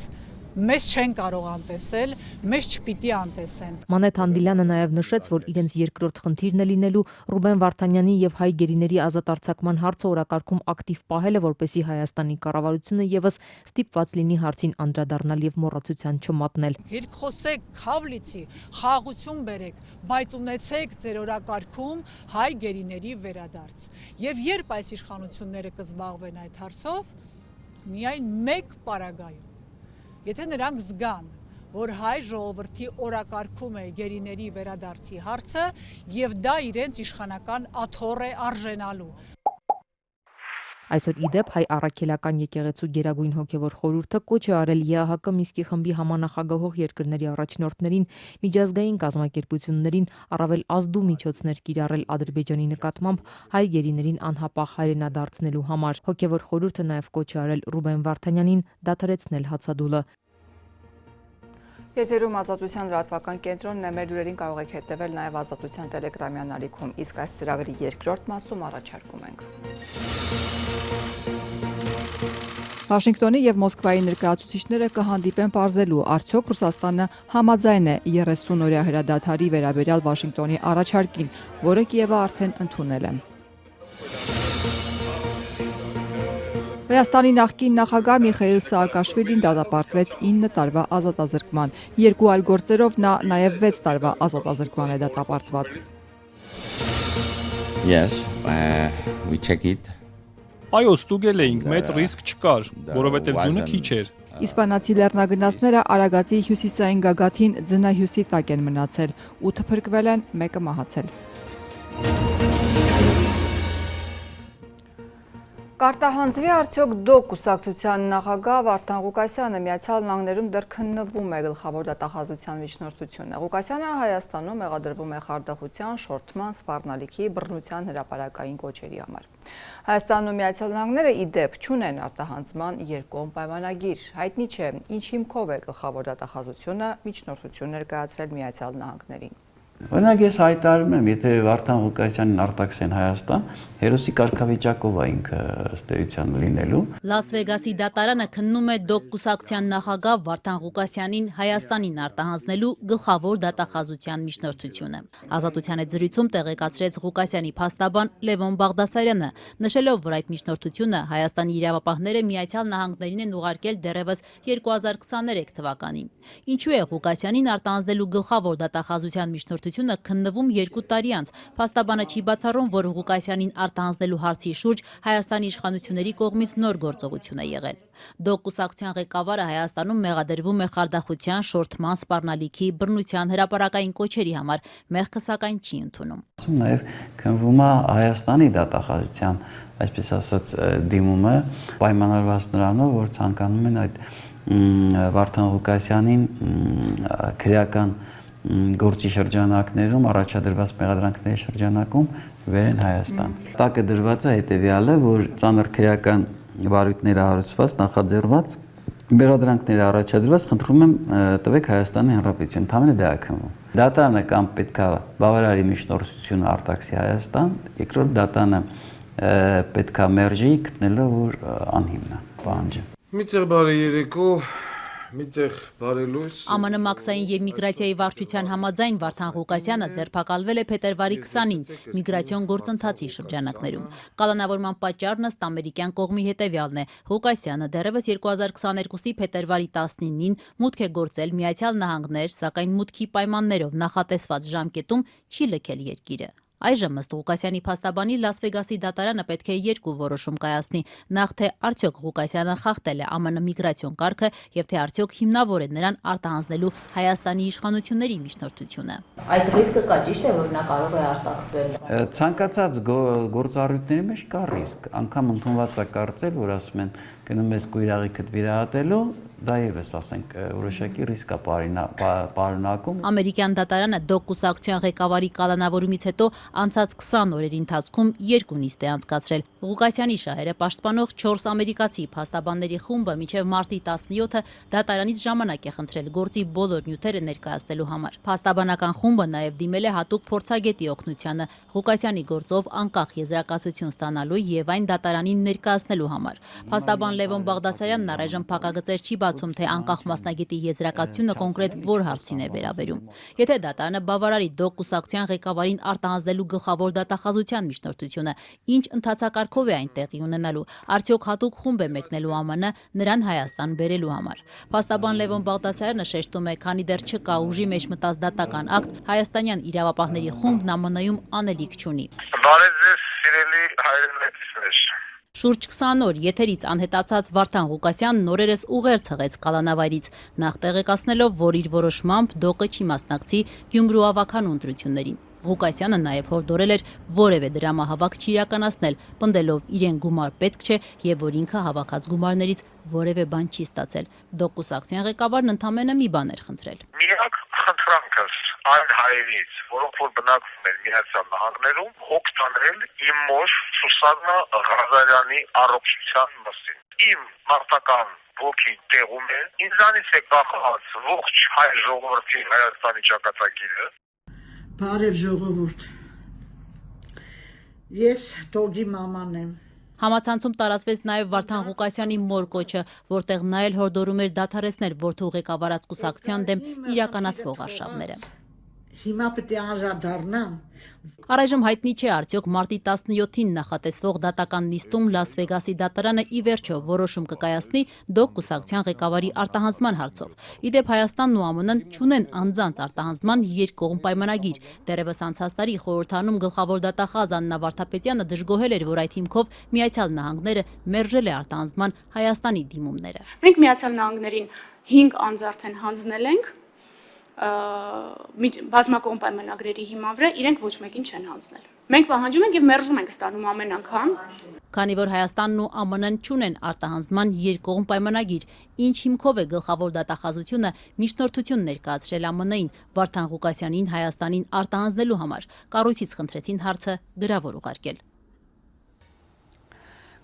մեզ չեն կարող անտեսել, մեզ չպիտի անտեսեն։ Մանե Թանդիլյանը նաև նշեց, որ իրենց երկրորդ խնդիրն է լինելու Ռուբեն Վարդանյանի եւ հայ գերիների ազատ արձակման հարցը օրակարգում ակտիվ պահելը, որպեսզի Հայաստանի կառավարությունը եւս ստիպված լինի հարցին անդրադառնալ եւ մոռացության չմատնել։ Երկխոսեք, քավլիցի, խաղաղություն բերեք, բայց ունեցեք ձեր օրակարգում հայ գերիների վերադարձ։ Եվ երբ այս իշխանությունները կզբաղվեն այդ հարցով, միայն մեկ պարագայում Եթե նրանք զգան, որ հայ ժողովրդի օրակարգում է գերիների վերադարձի հարցը եւ դա իրենց իշխանական աթոռ է արժենալու։ Այսօր իդեպ հայ առաքելական եկեղեցու գերագույն հոգևոր խորհուրդը կոչ է արել ԵԱՀԿ Մինսկի խմբի համանախագահող երկրների առաջնորդներին միջազգային կազմակերպություններին առավել ազդու միջոցներ կիրառել Ադրբեջանի նկատմամբ հայ գերիներին անհապաղ հայրենադարձնելու համար։ Հոգևոր խորհուրդը նաև կոչ է արել Ռուբեն Վարդանյանին դադարեցնել հացադուլը։ Եթերում Ազատության լրատվական կենտրոնն է, մեր լուրերին կարող եք հետևել նաև Ազատության տելեգրամյան ալիքում, իսկ այս ծրագրի երկրորդ մասում առաջարկում ենք։ Վաշինգտոնի եւ Մոսկվայի ներկայացուցիչները կհանդիպեն պարզելու, արդյոք Ռուսաստանը համաձայն է 30-օրյա հրադադարի վերաբերյալ Վաշինգտոնի առաջարկին, որը Կիևը արդեն ընդունել է։ Վրաստանի նախկին նախագահ Միխայիլ Սաակաշվիլին դատապարտվեց 9 տարվա ազատազրկման։ Երկու այլ գործերով նա նաև 6 տարվա ազատազրկման է դատապարտված։ Yes, we check it. Այո, ստուգել էինք, մեծ ռիսկ չկար, որովհետև ձյունը քիչ էր։ Իսպանացի լեռնագնացները Արագածի հյուսիսային գագաթին ձնահյուսի տակ են մնացել, 8 փրկվել են, 1-ը մահացել։ Կարտահանձվի արդյոք ԴՕԿ կուսակցության նախագահ Վարդան Ղուկասյանը Միացյալ Նահանգներում դեռ քննվում է գլխավոր դատախազության միջնորդությունը։ Ղուկասյանը Հայաստանում մեղադրվում է խարդախության, շորթման, սպառնալիքի, բռնության հրապարակային կոչերի համար։ Հայաստանում Միացյալ Նահանգները ի դեպ չունեն արտահանձման երկկողմ պայմանագիր։ Հայտնի չէ, ինչ հիմքով է գլխավոր դատախազությունը միջնորդություն ներկայացրել Միացյալ Նահանգներին։ Օրինակ ես հայտարարում եմ, եթե Վարդան Ղուկասյանին արտաքսեն Հայաստան, հերոսի կարգավիճակով է ինքը ըստ էության լինելու։ Լաս Վեգասի դատարանը քննում է ԴՕԿ կուսակցության նախագահ Վարդան Ղուկասյանին Հայաստանին արտահանձնելու գլխավոր դատախազության միջնորդությունը։ Ազատության հետ զրույցում տեղեկացրեց Ղուկասյանի փաստաբան Լևոն Բաղդասարյանը, նշելով, որ այդ միջնորդությունը Հայաստանի իրավապահները Միացյալ Նահանգներին են ուղարկել դեռևս 2023 թվականին։ Ինչու է Ղուկասյանին արտահանձնելու գլխավոր դատախազության միջնորդությունը քննվում 2 տարի անց։ Փաստաբանը չի բացառում, որ Ղուկասյանին արտահանձնելու հարցի շուրջ Հայաստանի իշխանությունների կողմից նոր գործողություն է եղել։ ԴՕԿ կուսակցության ղեկավարը Հայաստանում մեղադրվում է խարդախության, շորթման, սպառնալիքի, բռնության հրապարակային կոչերի համար, մեղքը սակայն չի ընդունում։ Նաև քննվում է Հայաստանի դատախազության, այսպես ասած, դիմումը պայմանավորված նրանով, որ ցանկանում են այդ Վարդան Ղուկասյանին քրեական գործի շրջանակներում առաջադրված մեղադրանքների շրջանակում վերեն Հայաստան։ Տակը դրված է հետևյալը, որ ծանր քրեական վարույթները հարուցված, նախաձեռնված մեղադրանքները առաջադրված, խնդրում եմ տվեք Հայաստանի Հանրապետություն, ընդհանրապես դա է քննվում։ Դատարանը կամ պետք է բավարարի միջնորդությունը արտաքսի Հայաստան, երկրորդ դատարանը պետք է մերժի, գտնելով որ անհիմն է պահանջը։ Միտեղ բարի երեկո, միտեղ բարելույս։ ԱՄՆ մաքսային եւ միգրացիայի վարչության համաձայն Վարդան Ղուկասյանը ձերբակալվել է փետրվարի 20-ին միգրացիոն գործընթացի շրջանակներում։ Կալանավորման պատճառն ըստ ամերիկյան կողմի հետևյալն է. Ղուկասյանը դեռևս 2022-ի փետրվարի 19-ին մուտք է գործել Միացյալ Նահանգներ, սակայն մուտքի պայմաններով նախատեսված ժամկետում չի լքել երկիրը։ Այժմ ըստ Ղուկասյանի փաստաբանի Լաս Վեգասի դատարանը պետք է 2 որոշում կայացնի. նախ թե արդյոք Ղուկասյանը խախտել է ԱՄՆ միգրացիոն կարգը եւ թե արդյոք հիմնավոր է նրան արտահանձնելու Հայաստանի իշխանությունների միջնորդությունը։ Այդ ռիսկը կա, ճիշտ է, որ նա կարող է արտաքսվել։ Ցանկացած գործառույթների մեջ կա ռիսկ, անգամ ընդունված է կարծել, որ ասում են գնում ես գույրաղիքդ վիրահատելու, դա եւս ասենք որոշակի ռիսկ է պարունակում։ Ամերիկյան դատարանը ԴՕԿ կուսակցության ղեկավարի կալանավորումից հետո անցած 20 օրերի ընթացքում 2 նիստ է անցկացրել։ Ղուկասյանի շահերը պաշտպանող 4 ամերիկացի փաստաբանների խումբը մինչև մարտի 17-ը դատարանից ժամանակ է խնդրել գործի բոլոր նյութերը ներկայացնելու համար։ Փաստաբանական խումբը նաև դիմել է հատուկ փորձագետի օգնությանը Ղուկասյանի գործով անկախ եզրակացություն ստանալու եւ այն դատարանին ներկայացնելու համար։ Փաստաբան Լևոն Բաղդասարյանն առայժմ փակագծեր չի բացում, թե անկախ մասնագետի եզրակացությունը կոնկրետ որ հարցին է վերաբերում։ Եթե դատարանը բավարարի ԴՕԿ կուսակցության ղեկավարին արտահանձնելու գլխավոր դատախազության միջնորդությունը, ինչ ընթացակարգով է այն տեղի ունենալու, արդյոք հատուկ խումբ է մեկնելու ԱՄՆ նրան Հայաստան բերելու համար։ Փաստաբան Լևոն Բաղդասարյանը շեշտում է, քանի դեռ չկա ուժի մեջ մտած դատական ակտ, հայաստանյան իրավապահների խումբն ԱՄՆ-ում անելիք չունի։ Բարև ձեզ, սիրելի հայրենակիցներ։ Շուրջ 20 օր եթերից անհետացած Վարդան Ղուկասյանն օրերս ուղերձ հղեց կալանավայրից, նախ տեղեկացնելով, որ իր որոշմամբ ԴՕԿ-ը չի մասնակցի Գյումրու ավականու ընտրություններին։ Ղուկասյանը նաև հորդորել էր որևէ դրամահավաք չիրականացնել, պնդելով իրեն գումար պետք չէ եւ որ ինքը հավաքած գումարներից որևէ բան չի ստացել։ ԴՕԿ կուսակցության ղեկավարն ընդամենը մի բան էր խնդրել։ Միակ խնդրանքս այն հայերից, որոնք որ բնակվում են Միացյալ Նահանգներում, հոգ տանել իմ մոր Սուսաննա Ղազարյանի առողջության մասին։ Իմ մարտական ոգին տեղում է, ինձանից է կախված ողջ հայ ժողովրդի Հայաստանի ճակատագիրը։ Բարև ժողովուրդ։ Ես Տոգի մաման եմ։ Համացանցում տարածվեց նաև Վարդան Ղուկասյանի մոր կոչը, որտեղ նա էլ հորդորում էր դադարեցնել որդու ղեկավարած կուսակցության դեմ իրականացվող արշավները։ Հիմա պետք է անդրադառնամ։ Առայժմ հայտնի չէ արդյոք մարտի 17-ին նախատեսվող դատական նիստում Լաս Վեգասի դատարանը ի վերջո որոշում կկայացնի ԴՕԿ կուսակցության ղեկավարի արտահանձնման հարցով։ Իդեպ Հայաստանն ու ԱՄՆ-ն չունեն անձանց արտահանձնման երկկողմ պայմանագիր։ Դեռևս անցած տարի խորհրդանում գլխավոր դատախազ Աննա Վարդապետյանը դժգոհել էր, որ այդ հիմքով Միացյալ Նահանգները մերժել է արտահանձնման Հայաստանի դիմումները։ Մենք Միացյալ Նահանգներին 5 անձ արդեն հանձնել ենք բազմակողմ պայմանագրերի հիման վրա, իրենք ոչ մեկին չեն հանձնել։ Մենք պահանջում ենք եւ մերժում ենք ստանում ամեն անգամ։ Քանի որ Հայաստանն ու ԱՄՆ-ն չունեն արտահանձնման երկկողմ պայմանագիր, ինչ հիմքով է գլխավոր դատախազությունը միջնորդություն ներկայացրել ԱՄՆ-ին Վարդան Ղուկասյանին Հայաստանին արտահանձնելու համար, կառույցից խնդրեցին հարցը գրավոր ուղարկել։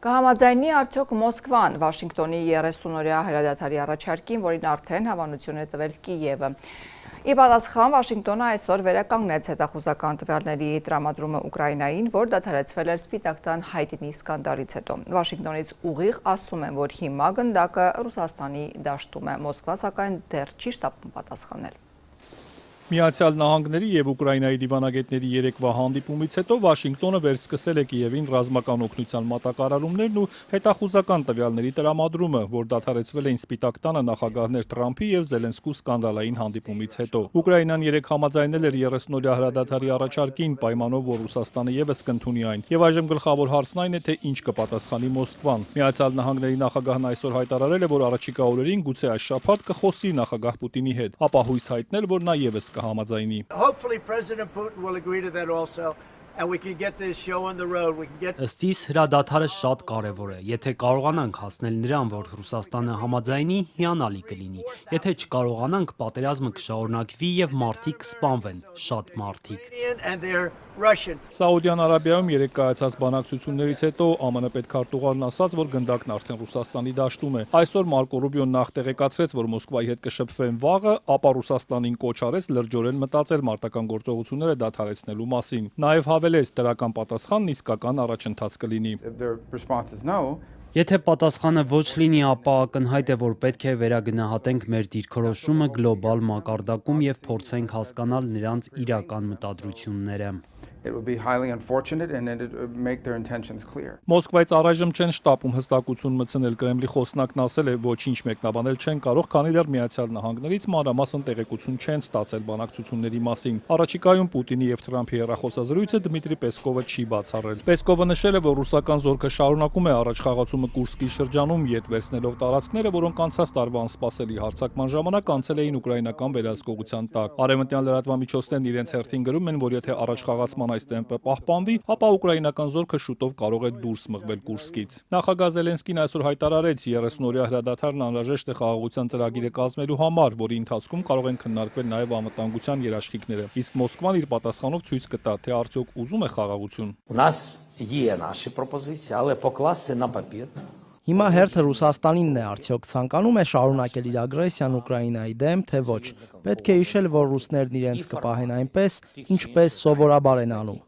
Կհամաձայնի արդյոք Մոսկվան Վաշինգտոնի 30-օրյա հրադադարի առաջարկին, որին արդեն հավանություն է տվել Կիևը։ Ի պատասխան Վաշինգտոնը այսօր վերականգնեց հետախուզական տվյալների տրամադրումը Ուկրաինային, որ դադարեցվել էր Սպիտակ տան հայտնի սկանդալից հետո։ Վաշինգտոնից ուղիղ ասում են, որ հիմա գնդակը Ռուսաստանի դաշտում է։ Մոսկվա սակայն դեռ չի շտապում պատասխանել։ Միացյալ Նահանգների եւ Ուկրաինայի դիվանագետների երեկվա հանդիպումից հետո Վաշինգտոնը վերսկսել է Կիևին ռազմական օգնության մատակարարումներն ու հետախուզական տվյալների տրամադրումը, որ դադարեցվել էին Սպիտակ տանը նախագահներ Թրամփի եւ Զելենսկու սկանդալային հանդիպումից հետո։ Ուկրաինան երեք համաձայնել էր 30-օրյա հրադադարի առաջարկին պայմանով, որ Ռուսաստանը եւս կընդունի այն։ Եվ այժմ գլխավոր հարցն այն է, թե ինչ կպատասխանի Մոսկվան։ Միացյալ Նահանգների նախագահն այսօր հայտարարել է, որ առաջիկա օրերին գուցե այս շաբաթ կխոսի նախագահ Պուտինի հետ, ապա հույս հայտնել, որ նա եւս կհամաձայնի։ Hopefully President Putin will agree to that also. And we can get this show on the road. We can get Ըստ իս հրադադարը շատ կարևոր է։ Եթե կարողանանք հասնել նրան, որ Ռուսաստանը համաձայնի, հիանալի կլինի։ Եթե չկարողանանք, պատերազմը կշարունակվի եւ մարդիկ կսպանվեն, շատ մարդիկ։ Սաուդյան Արաբիայում երեք կայացած բանակցություններից հետո ԱՄՆ պետքարտուղարն ասաց, որ գնդակն արդեն Ռուսաստանի դաշտում է։ Այսօր Մարկո Ռուբիոն նախ տեղեկացրեց, որ Մոսկվայի հետ կշփվեն վաղը, ապա Ռուսաստանին կոչ արեց լրջորեն մտածել մարտական գործողությունները դադարեցնելու մասին։ Նաև հավելեց, դրական պատասխանն իսկական առաջընթաց կլինի։ Եթե պատասխանը ոչ լինի, ապա ակնհայտ է, որ պետք է վերագնահատենք մեր դիրքորոշումը գլոբալ մակարդակում եւ փորձենք հասկանալ նրանց իրական մտադրությունները։ Մոսկվայից առայժմ չեն շտապում հստակություն մտցնել, Կրեմլի խոսնակն ասել է, ոչինչ մեկնաբանել չեն կարող, քանի դեռ Միացյալ Նահանգներից մանրամասն տեղեկություն չեն ստացել բանակցությունների մասին։ Առաջիկայում Պուտինի եւ Թրամփի հեռախոսազրույցը Դմիտրի Պեսկովը չի բացառել։ Պեսկովը նշել է, որ ռուսական զորքը շարունակում է առաջխաղացումը Կուրսկի շրջանում, յետ վերցնելով տարածքները, որոնք անցած տարվա անսպասելի հարձակման ժամանակ անցել էին ուկրաինական վերահսկողության տակ։ Արևմտյան լրատվամիջոցներն իրենց հերթին գրում են, որ եթե առաջխաղացման այս տեմպը պահպանվի, ապա ուկրաինական զորքը շուտով կարող է դուրս մղվել Կուրսկից։ Նախագահ Զելենսկին այսօր հայտարարեց 30-օրյա հրադադարն անհրաժեշտ է խաղաղության ծրագիրը կազմելու համար, որի ընթացքում կարող են քննարկվել նաև անվտանգության երաշխիքները։ Իսկ Մոսկվան իր պատասխանով ցույց կտա, թե արդյոք ուզում է խաղաղություն։ Հիմա հերթը Ռուսաստանինն է, արդյոք ցանկանում է շարունակել իր ագրեսիան Ուկրաինայի դեմ, թե ոչ։ Պետք է հիշել, որ ռուսներն իրենց կպահեն այնպես, ինչպես սովորաբար են անում։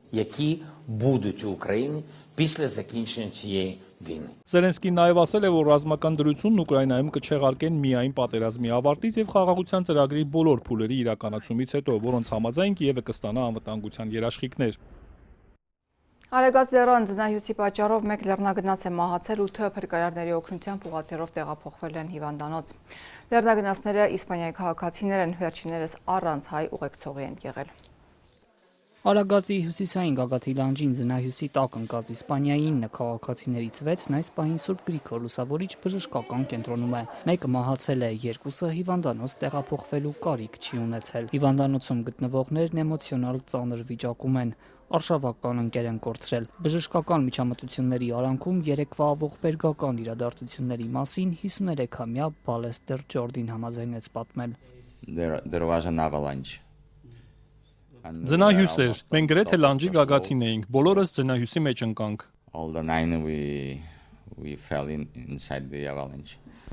Զելենսկին նաև ասել է, որ ռազմական դրությունն Ուկրաինայում կչեղարկեն միայն պատերազմի ավարտից եւ խաղաղության ծրագրի բոլոր փուլերի իրականացումից հետո, որոնց համաձայն Կիևը կստանա անվտանգության երաշխիքներ։ Արեգած լեռան ձնահյուսի պատճառով մեկ լեռնագնաց է մահացել, 8 փրկարարների օգնությամբ ուղղաթիռով տեղափոխվել են հիվանդանոց։ Լեռնագնացները իսպանիայի քաղաքացիներ են, վերջիններս առանց հայ ուղեկցողի են եղել։ Արագածի հյուսիսային գագաթի լանջին ձնահյուսի տակ ընկած Իսպանիայի 9 քաղաքացիներից 6-ն այս պահին Սուրբ Գրիգոր Լուսավորիչ բժշկական կենտրոնում է։ Մեկը մահացել է, երկուսը հիվանդանոց տեղափոխվելու կարիք չի ունեցել։ Հիվանդանոցում գտնվողներն էմոցիոնալ ծանր վիճակում են։ Արշավական ընկեր են կորցրել։ Բժշկական միջամտությունների արանքում երեկվա ողբերգական իրադարձությունների մասին 53-ամյա Բալեստեր Ջորդին համաձայնեց պատմել։ Ձնահյուս էր, մենք գրեթե լանջի գագաթին էինք, բոլորս ձնահյուսի մեջ ընկանք։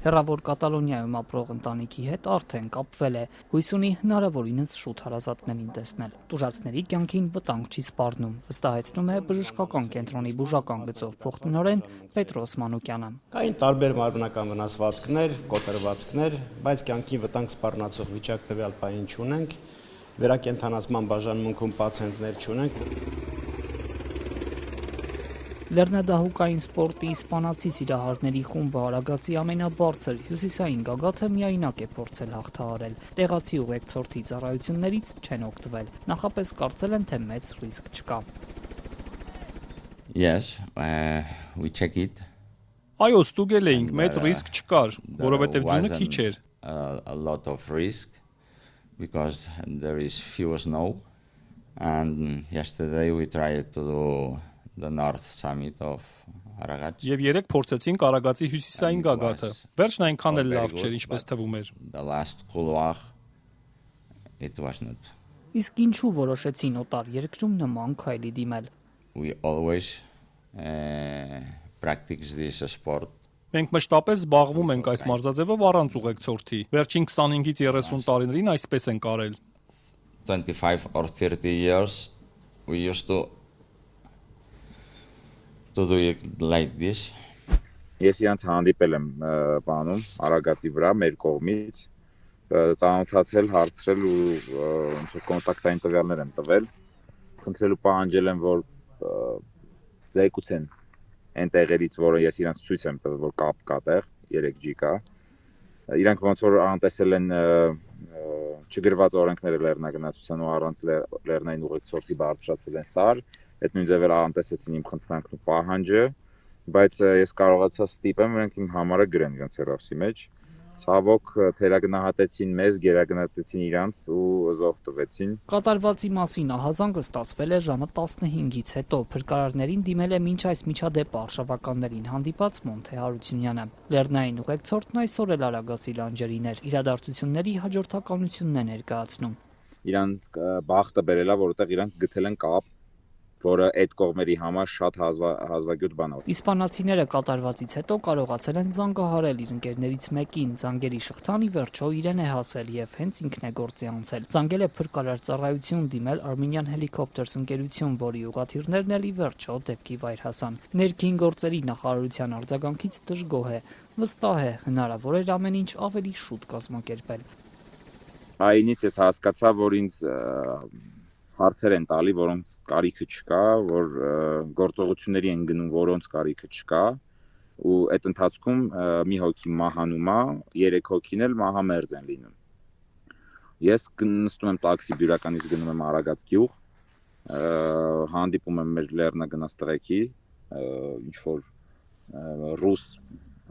հեռավոր Կատալոնիայում ապրող ընտանիքի հետ արդեն կապվել է, հույս ունի հնարավորինս շուտ հարազատներին տեսնել։ Տուժածների կյանքին վտանգ չի սպառնում, վստահեցնում է բժշկական կենտրոնի բուժական գծով փոխտնօրեն Պետրոս Մանուկյանը։ Կային տարբեր մարմնական վնասվածքներ, կոտրվածքներ, բայց կյանքի վտանգ սպառնացող վիճակ տվյալ պահին չունենք, վերակենդանացման բաժանմունքում պացիենտներ չունենք։ Լեռնադահուկային սպորտի իսպանացի սիրահարների խումբը Արագածի ամենաբարձր հյուսիսային գագաթը միայնակ է փորձել հաղթահարել։ Տեղացի ուղեկցորդի ծառայություններից չեն օգտվել։ Նախապես կարծել են, թե մեծ ռիսկ չկա։ Yes, we check it. Այո, ստուգել էինք, մեծ ռիսկ չկար, որովհետև ձյունը քիչ էր։ A lot of risk because there is fewer snow, and yesterday we tried to do the north summit of Aragats. Եվ երեք փորձեցինք Արագածի հյուսիսային գագաթը։ Վերջն այնքան էլ լավ չէր, ինչպես թվում էր։ The last couloir it was not. Իսկ ինչու որոշեցին օտար երկրում նման քայլի դիմել։ We always practice this sport. Մենք մշտապես զբաղվում ենք այս մարզաձևով առանց ուղեկցորդի։ Վերջին 25-ից 30 տարիներին այսպես ենք արել։ 25 or 30 years we used to do it like this. Ես իրանց հանդիպել եմ բանում Արագածի վրա մեր կողմից, ծանոթացել, հարցրել ու ոնց կոնտակտային տվյալներ եմ տվել, խնդրել ու պահանջել եմ, որ զեկուցեն այն տեղերից, որը ես իրանց ցույց եմ տվել, որ կապ կա տեղ, 3G կա։ Իրանք ոնց որ անտեսել են չգրված օրենքները լեռնագնացության ու առանց լեռնային ուղեկցորդի բարձրացել են սար, այդ նույն ձևեր անտեսեցին իմ խնդրանքն ու պահանջը, բայց ես կարողացա ստիպեմ, նրանք իմ համարը գրեն իրենց հեռախոսի մեջ։ Ցավոք թերագնահատեցին մեզ, գերագնահատեցին իրանց ու զոհ տվեցին։ Կատարվածի մասին ահազանգը ստացվել է ժամը 15-ից հետո։ Փրկարարներին դիմել է մինչ այս միջադեպը արշավականներին հանդիպած Մոնթե Հարությունյանը։ Լեռնային ուղեկցորդն այսօր էլ Արագածի լանջերին էր։ Իրադարձությունների հաջորդականությունն է ներկայացնում։ Իրանք բախտը բերել է, որովհետև իրանք գտել են կապ, որը այդ կողմերի համար շատ հազվագյուտ բան է։ Իսպանացիները կատարվածից հետո կարողացել են զանգահարել իր ընկերներից մեկին, զանգերի շղթան ի վերջո իրեն է հասել եւ հենց ինքն է գործի անցել։ Զանգել է փրկարար ծառայություն դիմել Armenian Helicopters ընկերություն, որի ուղղաթիռներն էլ ի վերջո դեպքի վայր հասան։ Ներքին գործերի նախարարության արձագանքից դժգոհ է, վստահ է հնարավոր էր ամեն ինչ ավելի շուտ կազմակերպել։ Այնից ես հասկացա, որ ինձ հարցեր են տալի, որոնց կարիքը չկա, որ գործողությունների են գնում, որոնց կարիքը չկա, ու այդ ընթացքում մի հոգի մահանում է, 3 հոգին էլ մահամերձ են լինում։ Ես նստում եմ տաքսի բյուրականից գնում եմ Արագած գյուղ, հանդիպում եմ մեր լեռնագնաց տղեկի, ինչ որ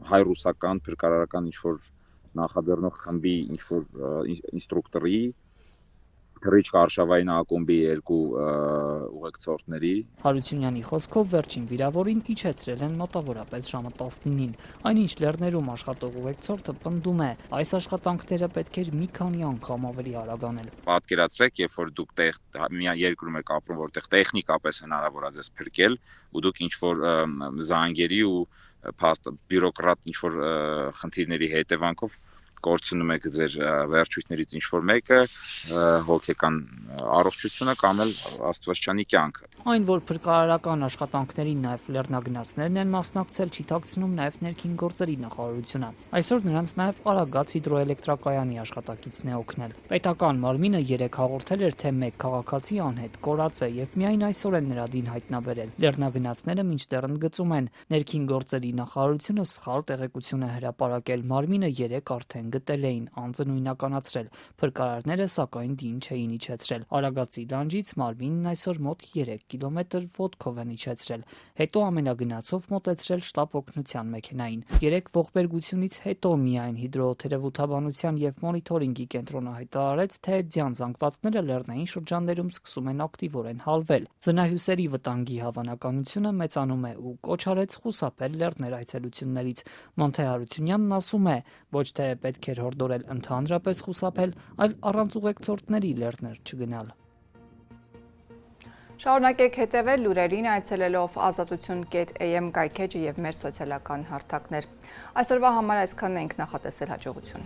հայ-ռուսական, փրկարարական ինչ որ նախաձեռնող խմբի ինչ որ ինստրուկտորի, թռիչք արշավային ակումբի 2 ուղեկցորդների։ Հարությունյանի խոսքով վերջին վիրավորին իջեցրել են մոտավորապես ժամը 19-ին։ Այնինչ լեռներում աշխատող ուղեկցորդը պնդում է, այս աշխատանքները պետք էր մի քանի անգամ ավելի արագ անել։ Պատկերացրեք, երբ որ դուք մի երկրում եք ապրում, որտեղ տեխնիկապես հնարավոր է ձեզ փրկել, ու դուք ինչ որ զանգերի ու բյուրոկրատ ինչ որ խնդիրների հետևանքով կորցնում եք ձեր վերջույթներից ինչ-որ մեկը, հոգեկան առողջությունը կամ էլ աստվածչանի կյանքը։ Այն, որ փրկարարական աշխատանքներին նաև լեռնագնացներն են մասնակցել, չի թաքցնում նաև ներքին գործերի նախարարությունը։ Այսօր նրանց նաև Արագած հիդրոէլեկտրակայանի աշխատակիցն է օգնել։ Պետական մարմինը 3 հաղորդել էր, թե մեկ քաղաքացի անհետ կորած է եւ միայն այսօր են նրա դին հայտնաբերել։ Լեռնագնացները մինչդեռ ընդգծում են, ներքին գործերի նախարարությունը սխալ տեղեկություն է հրապարակել, մարմինը 3 արդեն գտել էին, անձը նույնականացրել, փրկարարները սակայն դին չէին իջեցրել։ Արագածի լանջից մարմինն այսօր մոտ 3 կիլոմետր ոտքով են իջեցրել, հետո ամենագնացով մոտեցրել շտապ օգնության մեքենային։ 3 ողբերգությունից հետո միայն հիդրոթերապևտաբանության եւ մոնիթորինգի կենտրոնը հայտարարեց, թե ձյան զանգվածները լեռնային շրջաններում սկսում են ակտիվորեն հալվել։ Ձնահյուսերի վտանգի հավանականությունը մեծանում է ու կոչ արեց խուսափել լեռներ այցելություններից։ Մոնթե Հարությունյանն ասում է, ոչ թե պետք էր հորդորել ընդհանրապես խուսափել, այլ առանց ուղեկցորդների լեռներ չգնալ։ Շարունակեք հետևել լուրերին այցելելով ազատություն.am կայքեջը եւ մեր սոցիալական հարթակներ։ Այսօրվա համար այսքանն ենք, նախատեսել հաջողություն։